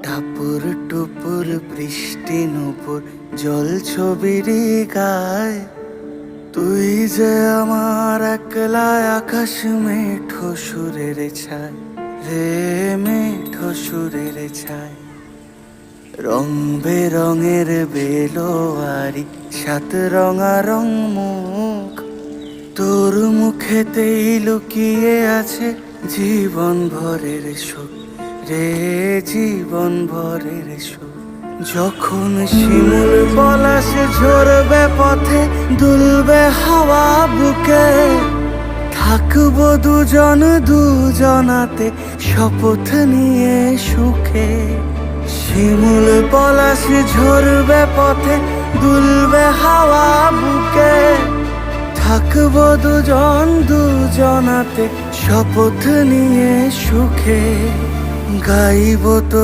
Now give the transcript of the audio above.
টাপুর টুপুর বৃষ্টি নুপুর জল ছবিরি গায়, তুই যে আমার একলা আকাশ মেঠো সুরের ছায় রে, মেঠো সুরের ছায়। রং বেরঙের বেলোয়ারি সাত রঙা মুখ, তোর মুখেতেই লুকিয়ে আছে জীবন ভরের সুখ রে, জীবন ভরের সুখ। যখন শিমুল পলাশ ঝরবে পথে, দুলবে হাওয়া বুকে, থাকবো দুজন দুজনাতে শপথ নিয়ে সুখে। শিমুল পলাশ ঝরবে পথে, দুলবে হাওয়া বুকে, থাকবো দুজন দুজনাতে শপথ নিয়ে সুখে। গাইব তো